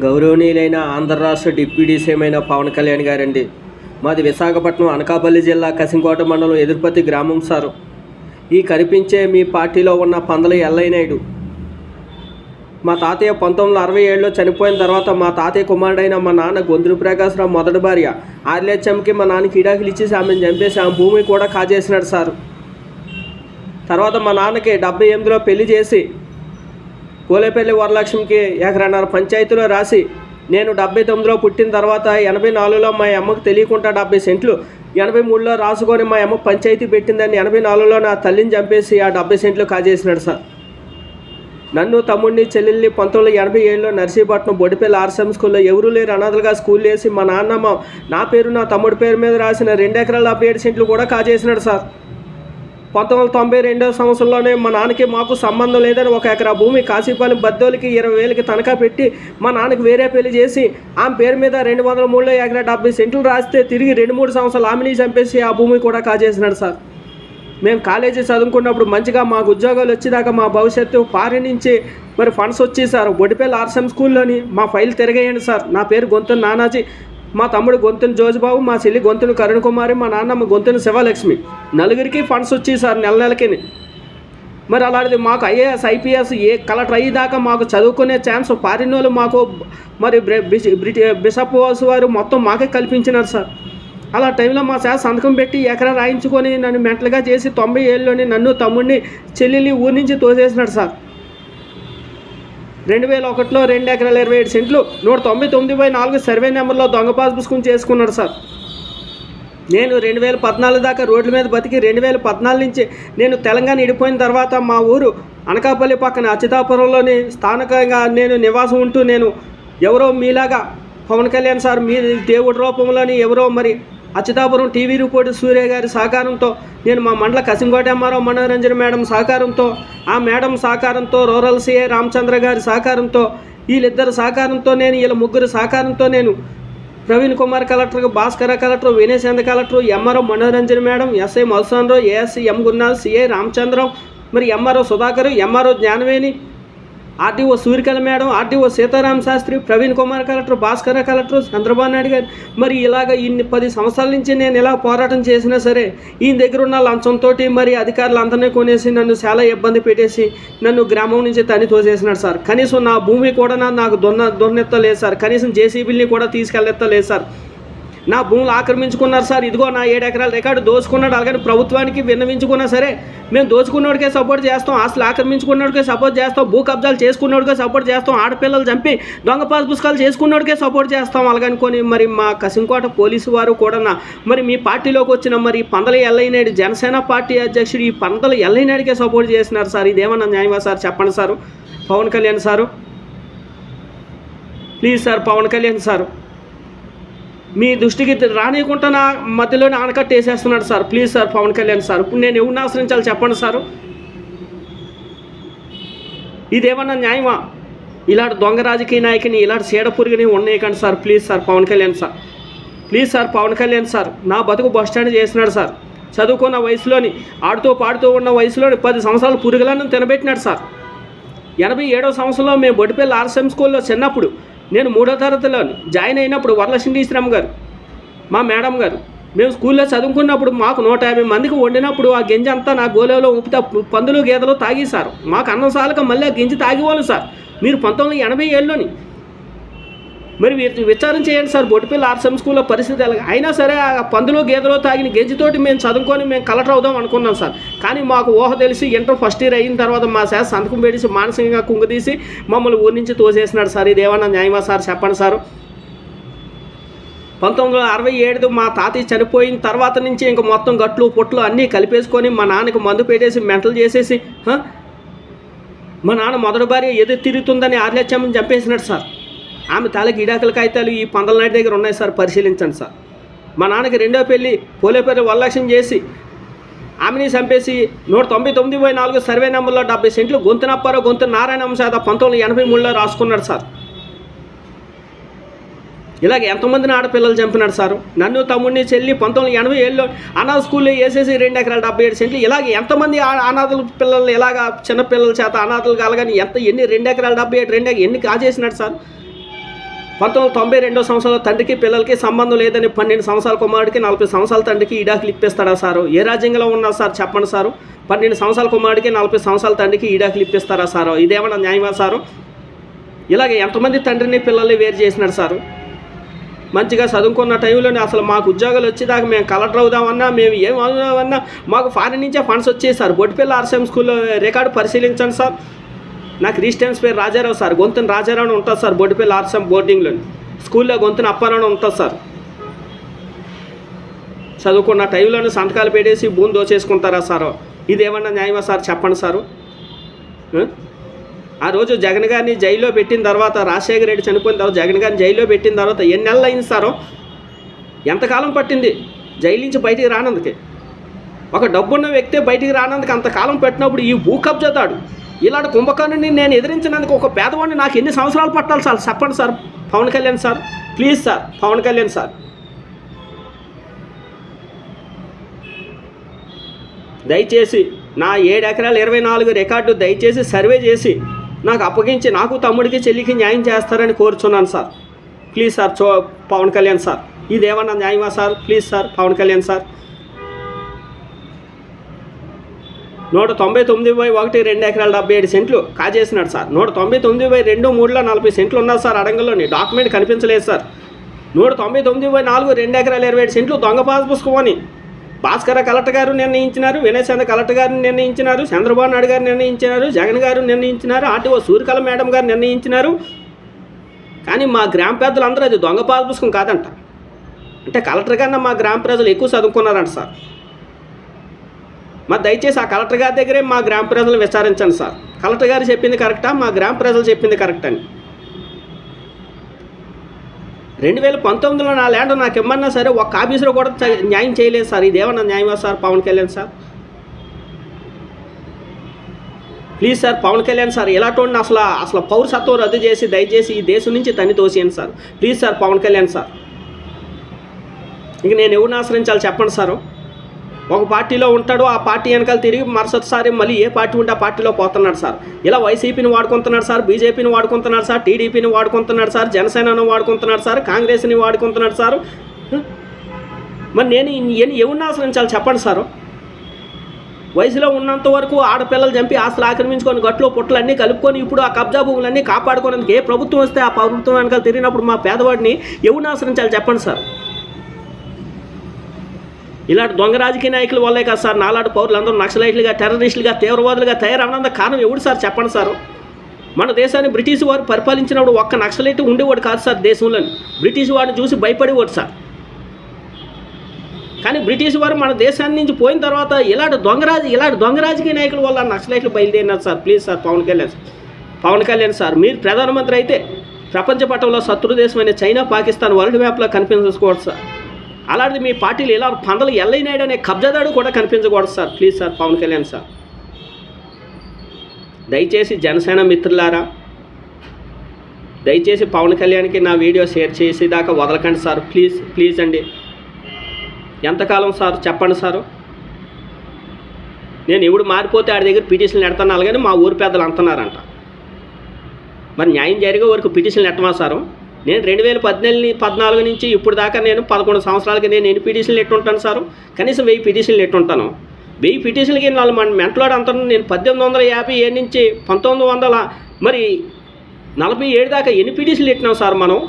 గౌరవనీయులైన ఆంధ్ర రాష్ట్ర deputy CM అయిన పవన్ కళ్యాణ్ గారండి. మాది విశాఖపట్నం అనకాపల్లి జిల్లా కసింకోట మండలం ఎదురుపతి గ్రామం సారు. ఈ కనిపించే మీ పార్టీలో ఉన్న పందల ఎల్లయ్య నాయుడు మా తాతయ్య 1967లో చనిపోయిన తర్వాత మా తాతయ్య కుమారుడైన మా నాన్న గొంతులు ప్రకాశ్రావు మొదటి భార్య ఆర్లేచంకి మా నాన్నకి ఇడాకులు ఇచ్చేసి ఆమెను చంపేసి ఆమె భూమి కూడా కాజేసినాడు సారు. తర్వాత మా నాన్నకి 78లో పెళ్లి చేసి కోలేపల్లి వరలక్ష్మికి ఎకరన్నర పంచాయతీలో రాసి నేను 79లో పుట్టిన తర్వాత 84లో మా అమ్మకు తెలియకుండా 70 సెంట్లు 83లో రాసుకొని మా అమ్మ పంచాయతీ పెట్టిందని 84లో నా తల్లిని చంపేసి ఆ 70 సెంట్లు కాజేసినాడు సార్. నన్ను తమ్ముడిని చెల్లెల్ని 1987లో నర్సీపట్నం బొడిపల్లి ఆర్సీఎం స్కూల్లో ఎవరూ లేరు అనాథలుగా స్కూల్ వేసి మా నాన్న నా పేరు నా తమ్ముడి పేరు మీద రాసిన 2 ఎకరాల 77 సెంట్లు కూడా కాజేసినాడు సార్. 1992 సంవత్సరంలోనే మా నాన్నకి మాకు సంబంధం లేదని 1 ఎకరా భూమి కాశీపాలెం బద్దోలికి 20,000కి తనఖా పెట్టి మా నాన్నకి వేరే పెళ్లి చేసి ఆమె పేరు మీద 203లో ఎకరా 70 సెంట్లు రాస్తే తిరిగి 2-3 సంవత్సరాలు ఆమెని చంపేసి ఆ భూమి కూడా కాజేసినాడు సార్. మేము కాలేజీ చదువుకున్నప్పుడు మంచిగా మాకు ఉద్యోగాలు వచ్చేదాకా మా భవిష్యత్తు ఫారిన్ నుంచి మరి ఫండ్స్ వచ్చి సార్ బొడిపల్లి ఆర్సీఎం స్కూల్లోని మా ఫైల్ తిరగేయండి సార్. నా పేరు గొంతుని నానాజీ, మా తమ్ముడు గొంతుని జోజిబాబు, మా చెల్లి గొంతుని కరుణ కుమారి, మా నాన్నమ్మ గొంతుని శివలక్ష్మి, నలుగురికి ఫండ్స్ వచ్చి సార్ నెలకి. మరి అలాంటిది మాకు ఐఏఎస్ ఐపీఎస్ కలెక్టర్ అయ్యేదాకా మాకు చదువుకునే ఛాన్స్ ఫారిన్ వాళ్ళు మాకు మరి బిషప్ హౌస్ వారు మొత్తం మాకే కల్పించినారు సార్. అలా టైంలో మా సార్ సంతకం పెట్టి ఎకరా రాయించుకొని నన్ను మెంటల్గా చేసి 97లోనే నన్ను తమ్ముడిని చెల్లెల్ని ఊరి నుంచి తోసేసినాడు సార్. 2001లో 2 ఎకరాల 27 సెంట్లు 199/4 సర్వే నెంబర్లో దొంగ పాస్ పుస్తకం చేసుకున్నాడు సార్. నేను 2014 దాకా రోడ్ల మీద బతికి 2014 నుంచి నేను తెలంగాణ విడిపోయిన తర్వాత మా ఊరు అనకాపల్లి పక్కన అచ్యుతాపురంలోని స్థానికంగా నేను నివాసం ఉంటూ నేను ఎవరో మీలాగా పవన్ కళ్యాణ్ సార్ మీ దేవుడి రూపంలోని ఎవరో మరి అచ్యుతాపురం టీవీ రిపోర్టర్ సూర్య గారి సహకారంతో నేను మా మండల కసింకోట ఎంఆర్ఓ మనోరంజన్ మేడం సహకారంతో ఆ మేడం సహకారంతో రూరల్ సిఐ రామచంద్ర గారి సహకారంతో వీళ్ళిద్దరు సహకారంతో నేను వీళ్ళ ముగ్గురు సహకారంతో నేను Praveen Kumar collector, Bhaskara collector, Vinayachandra collector, MRO Manoranjan madam, SI Malsanrao, ASC M Gunnal, CI Ramachandram, మరి MRO Sudhakar, MRO Gnanaveni, RTO Suryakala madam, RTO Seetharama Sastry, Praveen Kumar collector, Bhaskara collector, Chandrababu Naidu గారు మరి ఇలాగ ఇన్ని 10 సంవత్సరాల నుంచి నేను ఇలా పోరాటం చేసినా సరే ఈయన దగ్గర ఉన్న లంచంతో మరి అధికారులు అందరినీ కొనేసి నన్ను చాలా ఇబ్బంది పెట్టేసి నన్ను గ్రామం నుంచి తని తోసేసినాడు సార్. కనీసం నా భూమి కూడా నాకు దున్నెత్తలేదు సార్. కనీసం జేసీబీని కూడా తీసుకెళ్ళెత్తలేదు సార్. నా భూములు ఆక్రమించుకున్నారు సార్. ఇదిగో నా 7 ఎకరాల రికార్డు దోచుకున్నాడు. అలాగని ప్రభుత్వానికి విన్నవించుకున్నా సరే మేము దోచుకున్నోడికే సపోర్ట్ చేస్తాం, ఆస్తులు ఆక్రమించుకున్నోడికే సపోర్ట్ చేస్తాం, భూ కబ్జాలు చేసుకున్నోడికే సపోర్ట్ చేస్తాం, ఆడపిల్లలు చంపి దొంగ పాస్ పుస్తకాలు చేసుకున్నోడికే సపోర్ట్ చేస్తాం. అలాగనుకొని మరి మా కసింకోట పోలీసు వారు కూడా మరి మీ పార్టీలోకి వచ్చిన మరి పందల ఎల్లయ్య నాయుడు జనసేన పార్టీ అధ్యక్షుడు ఈ పందల ఎల్లయ్య నాయుడికే సపోర్ట్ చేసినారు సార్. ఇదేమన్నా న్యాయమా సార్? చెప్పండి sir. Pawan Kalyan sir, please sir Pawan Kalyan sir, మీ దృష్టికి రానియకుండా నా మధ్యలోనే ఆనకట్ట వేసేస్తున్నాడు sir. Please sir Pawan Kalyan sir, ఇప్పుడు నేను ఎవరిని ఆశ్రయించాలి చెప్పండి సారు. ఇదేమన్నా న్యాయమా? ఇలాంటి దొంగ రాజకీయ నాయకుని ఇలాంటి చీడ పురుగుని ఉండేయకండి sir. Please sir Pawan Kalyan sir, please sir Pawan Kalyan sir. నా బతుకు బస్ స్టాండ్ చేసినాడు సార్. చదువుకున్న వయసులోని ఆడుతూ పాడుతూ ఉన్న వయసులోని 10 సంవత్సరాలు పురుగులను తినబెట్టినాడు సార్. 87వ సంవత్సరంలో మేము బొడిపల్లి ఆర్సీఎం స్కూల్లో చిన్నప్పుడు నేను 3వ తరగతిలో జాయిన్ అయినప్పుడు వరలక్ష్మి శ్రమ గారు మా మేడం గారు మేము స్కూల్లో చదువుకున్నప్పుడు మాకు 150 మందికి వండినప్పుడు ఆ గింజ అంతా నా గోలేలో ఊపితే పందులు గేదెలు తాగేశారు. మాకు అన్నం సాలక మళ్ళీ ఆ గింజ తాగేవాళ్ళు సార్. మీరు 1987లోని మరి విచారం చేయండి సార్. బొడిపల్లి ఆర్సీఎం స్కూల్లో పరిస్థితి ఎలాగ అయినా సరే ఆ పందులు గేదెలో తాగిన గెంజితోటి మేము చదువుకొని మేము కలెక్టర్ అవుదాం అనుకున్నాం సార్. కానీ మాకు ఊహ తెలిసి ఇంటర్ ఫస్ట్ ఇయర్ అయిన తర్వాత మా సార్ సంతకం పెట్టేసి మానసికంగా కుంగదీసి మమ్మల్ని ఊరి నుంచి తోసేసినాడు సార్. ఇదేమన్నా న్యాయమా సార్? చెప్పండి సారు. 1967 మా తాతయ్య చనిపోయిన తర్వాత నుంచి ఇంక మొత్తం గట్లు పొట్లు అన్నీ కలిపేసుకొని మా నాన్నకి మందు పెట్టేసి మెంటల్ చేసేసి మా నాన్న మొదటి భార్య ఎదురు తిరుగుతుందని ఆర్లేచమ్మని చంపేసినాడు సార్. ఆమె తలకి ఇడాకల కాగితాలు ఈ పందల నాటి దగ్గర ఉన్నాయి సార్, పరిశీలించండి సార్. మా నాన్నకి 2వ పెళ్ళి పోలేపల్లి వరలక్ష్యం చేసి ఆమెని చంపేసి 199/4 సర్వే నెంబర్లో 70 సెంట్లు గొంతునప్పారో గొంతు నారాయణమ్మ చేత 1983లో రాసుకున్నాడు సార్. ఇలాగ ఎంతమందిని ఆడపిల్లలు చంపినాడు సారు. నన్ను తమ్ముడిని చెల్లి 1987లో అనాథ స్కూల్లో వేసేసి 2 ఎకరాల 77 సెంట్లు ఇలాగ ఎంతమంది అనాథల పిల్లలు ఇలాగ చిన్నపిల్లల చేత అనాథలు కలగాని ఎన్ని 2 ఎకరాల 77 ఎన్ని కాజేసినాడు సార్. 1992 సంవత్సరంలో తండ్రికి పిల్లలకి సంబంధం లేదని 12 సంవత్సరాల కుమారుడికి 40 సంవత్సరాల తండ్రికి ఈడాకులు ఇప్పిస్తాడా సారు? ఏ రాజ్యంగంలో ఉన్నా సార్ చెప్పండి సారు? 12 సంవత్సరాల కుమారుడికి 40 సంవత్సరాల తండ్రికి ఈడాకులు ఇప్పిస్తారా సారు? ఇదేమన్నా న్యాయమా సారు? ఇలాగ ఎంతమంది తండ్రిని పిల్లల్ని వేరు చేసినాడు సారు? మంచిగా చదువుకున్న టైంలోనే అసలు మాకు ఉద్యోగాలు వచ్చేదాకా మేము కలెక్టర్ అవుదామన్నా, మేము ఏం అవుదామన్నా మాకు ఫారిన్ నుంచే ఫండ్స్ వచ్చేది సార్. బొట్టిపల్లి ఆర్సీఎం స్కూల్లో రికార్డు పరిశీలించండి సార్. నాకు రిజిస్టెన్స్ పేరు రాజారావు సార్. గొంతుని రాజారావు ఉంటుంది సార్. బొట్టిపల్లి ఆర్సీఎం బోర్డింగ్లోని స్కూల్లో గొంతుని అప్పారావు ఉంటుంది సార్. చదువుకున్న టైంలోనే సంతకాలు పెట్టేసి భూమి దోచేసుకుంటారా సారు? ఇదేమన్నా న్యాయమా సార్? చెప్పండి సారు. ఆ రోజు జగన్ గారిని జైల్లో పెట్టిన తర్వాత, రాజశేఖర రెడ్డి చనిపోయిన తర్వాత జగన్ గారిని జైల్లో పెట్టిన తర్వాత ఎన్ని నెలలు అయింది సారో? ఎంతకాలం పట్టింది జైలు నుంచి బయటికి రానందుకే? ఒక డబ్బున్న వ్యక్తే బయటికి రానందుకు అంతకాలం పెట్టినప్పుడు ఈ భూ కబ్జాదాడు ఇలాంటి కుంభకర్ణుని నేను ఎదిరించినందుకు ఒక పేదవాడిని నాకు ఎన్ని సంవత్సరాలు పట్టాలి సార్? చెప్పండి sir Pawan Kalyan sir. Please sir Pawan Kalyan sir. దయచేసి నా 7 ఎకరాల 24 రికార్డు దయచేసి సర్వే చేసి నాకు అప్పగించి నాకు తమ్ముడికి చెల్లికి న్యాయం చేస్తారని కోరుచున్నాను sir. Please sir Pawan Kalyan sir. ఇదేమన్నా న్యాయమా sir? Please sir Pawan Kalyan sir. 199/1 2 ఎకరాల 77 సెంట్లు కాజేసినాడు సార్. 199/2 3లో 40 సెంట్లు ఉన్నారు సార్ అడంగంలోని. డాక్యుమెంట్ కనిపించలేదు సార్. 199/4 2 ఎకరాల 27 సెంట్లు దొంగ పాస్ పుస్తకం అని భాస్కర కలెక్టర్ గారు నిర్ణయించినారు, వినయ్ చంద్ర కలెక్టర్ గారు నిర్ణయించినారు, చంద్రబాబు నాయుడు గారు నిర్ణయించినారు, జగన్ గారు నిర్ణయించినారు, ఆర్టీఓ సూర్యకళ మేడం గారు నిర్ణయించినారు. కానీ మా గ్రామ పెద్దలందరూ అది దొంగ పాస్ పుస్తకం కాదంట. అంటే కలెక్టర్ కన్నా మా గ్రామ ప్రజలు ఎక్కువ చదువుకున్నారంట సార్. మరి దయచేసి ఆ కలెక్టర్ గారి దగ్గరే మా గ్రామ ప్రజలు విచారించండి సార్. కలెక్టర్ గారు చెప్పింది కరెక్టా, మా గ్రామ ప్రజలు చెప్పింది కరెక్ట్ అని? 2019లో నా ల్యాండ్ నాకు ఇమ్మన్నా సరే ఒక్క ఆఫీసులో కూడా న్యాయం చేయలేదు సార్. ఇదేమన్నా న్యాయమా sir Pawan Kalyan sir? Please sir Pawan Kalyan sir. ఇలాంటి అసలు పౌరసత్వం రద్దు చేసి దయచేసి ఈ దేశం నుంచి తన్ని తోసేయండి sir. Please sir Pawan Kalyan sir. ఇంక నేను ఎవరిని ఆశ్రయించాలి చెప్పండి సారు? ఒక పార్టీలో ఉంటాడు, ఆ పార్టీ వెనకాల తిరిగి మరుసటిసారి మళ్ళీ ఏ పార్టీ ఉంటే ఆ పార్టీలో పోతున్నాడు సార్. ఇలా వైసీపీని వాడుకుంటున్నాడు సార్, బీజేపీని వాడుకుంటున్నాడు సార్, టీడీపీని వాడుకుంటున్నాడు సార్, జనసేనను వాడుకుంటున్నాడు సార్, కాంగ్రెస్ని వాడుకుంటున్నాడు సార్. మరి నేను ఎవరిని ఆశ్రయించాలి చెప్పండి సారు? వయసులో ఉన్నంత వరకు ఆడపిల్లలు చంపి ఆస్తులు ఆక్రమించుకొని గట్లో పుట్టలు అన్నీ కలుపుకొని ఇప్పుడు ఆ కబ్జా భూములన్నీ కాపాడుకోవడానికి ఏ ప్రభుత్వం వస్తే ఆ ప్రభుత్వం వెనకాల తిరిగినప్పుడు మా పేదవాడిని ఎవరిని ఆశ్రయించాలి చెప్పండి సార్? ఇలాంటి దొంగ రాజకీయ నాయకుల వల్లే కదా సార్ నాలాంటి పౌరులందరూ నక్సలైట్లుగా, టెర్రరిస్టులుగా, తీవ్రవాదులుగా తయారవడానికి కారణం ఎవడు సార్ చెప్పండి సారు? మన దేశాన్ని బ్రిటిష్ వారు పరిపాలించినప్పుడు ఒక్క నక్సలైట్ ఉండేవాడు కాదు సార్ దేశంలోని. బ్రిటిష్ వాడిని చూసి భయపడేవాడు సార్. కానీ బ్రిటిష్ వారు మన దేశాన్ని నుంచి పోయిన తర్వాత ఇలాంటి దొంగ రాజకీయ నాయకుల వల్ల నక్సలైట్లు బయలుదేరినారు sir. Please sir Pawan Kalyan sir. మీరు ప్రధానమంత్రి అయితే ప్రపంచ పటంలో శత్రు దేశమైన చైనా, పాకిస్తాన్ వరల్డ్ మ్యాప్లో కనిపించకూడదు సార్. అలాంటిది మీ పార్టీలు ఇలా పందలు ఎల్లైనాడు అనే కబ్జాదాడు కూడా కనిపించకూడదు sir. Please sir Pawan Kalyan sir. దయచేసి జనసేన మిత్రులారా, దయచేసి పవన్ కళ్యాణ్కి నా వీడియో షేర్ చేసి దాకా వదలకండి సార్. ప్లీజ్ అండి. ఎంతకాలం సార్ చెప్పండి సారు? నేను ఎవడు మారిపోతే ఆడి దగ్గర పిటిషన్లు ఎడతాను కానీ మా ఊరు పెద్దలు అంటున్నారంట. మరి న్యాయం జరిగే వరకు పిటిషన్లు ఎట్టమా సారు? నేను 2014 నుంచి ఇప్పుడు దాకా నేను 11 సంవత్సరాలకి నేను ఎన్ని పిటిషన్లు ఎట్టుంటాను సారు? కనీసం 1000 పిటిషన్లు ఎట్టుంటాను. 1000 పిటిషన్లకి మన మెంటలోడు అంటాను. నేను 1857 నుంచి 1947 దాకా ఎన్ని పిటిషన్లు ఎట్టినాం సార్ మనం?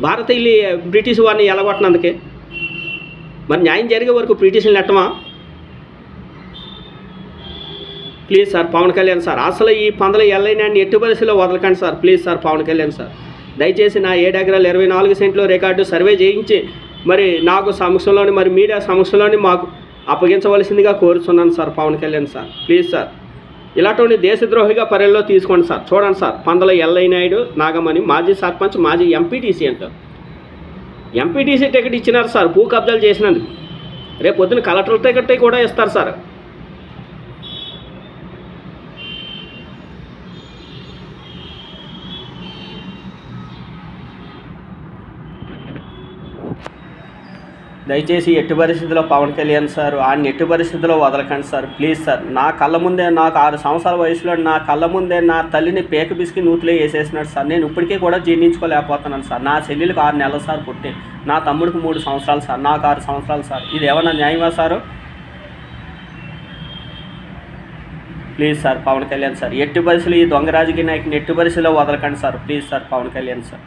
భారతీయులు బ్రిటిష్ వారిని ఎలగొట్టినందుకే. మరి న్యాయం జరిగే వరకు పిటిషన్లు ఎట్టమా? Please sir Pawan Kalyan sir. అసలు ఈ పందలు ఎల్లైనాన్ని ఎట్టి పరిస్థితిలో వదలకండి sir. Please sir Pawan Kalyan sir. దయచేసి నా 7 ఎకరాల 24 సెంట్లు రికార్డు సర్వే చేయించి మరి నాకు సమక్షంలోని మరి మీడియా సమక్షంలోని మాకు అప్పగించవలసిందిగా కోరుతున్నాను sir Pawan Kalyan sir. Please sir. ఇలాంటి దేశద్రోహిగా పరిలో తీసుకోండి సార్. చూడండి సార్, పందల ఎల్లైనాయుడు నాగమణి మాజీ సర్పంచ్, మాజీ ఎంపీటీసీ అంటారు. ఎంపీటీసీ టికెట్ ఇచ్చినారు సార్ భూ కబ్జాలు చేసినందుకు. రేపు పొద్దున కలెక్టర్ టికెట్ కూడా ఇస్తారు సార్. దయచేసి ఎట్టి పరిస్థితుల్లో పవన్ కళ్యాణ్ సార్ ఆయన ఎట్టి పరిస్థితుల్లో వదలకండి సార్, ప్లీజ్ సార్. నా కళ్ళ ముందే, నాకు 6 సంవత్సరాల వయసులో నా కళ్ళ ముందే నా తల్లిని పేక బిసికి నూతిలో వేసేసినాడు సార్. నేను ఇప్పటికీ కూడా జీర్ణించుకోలేకపోతున్నాను సార్. నా చెల్లెలకు 6 నెలలు సార్ పుట్టి, నా తమ్ముడికి 3 సంవత్సరాలు సార్, నాకు 6 సంవత్సరాలు సార్. ఇది ఏమన్నా న్యాయమా sir? Please sir Pawan Kalyan sir, ఎట్టి పరిస్థితులు ఈ దొంగ రాజకీయ నాయకుని ఎట్టి పరిస్థితుల్లో వదలకండి sir, please sir Pawan Kalyan sir.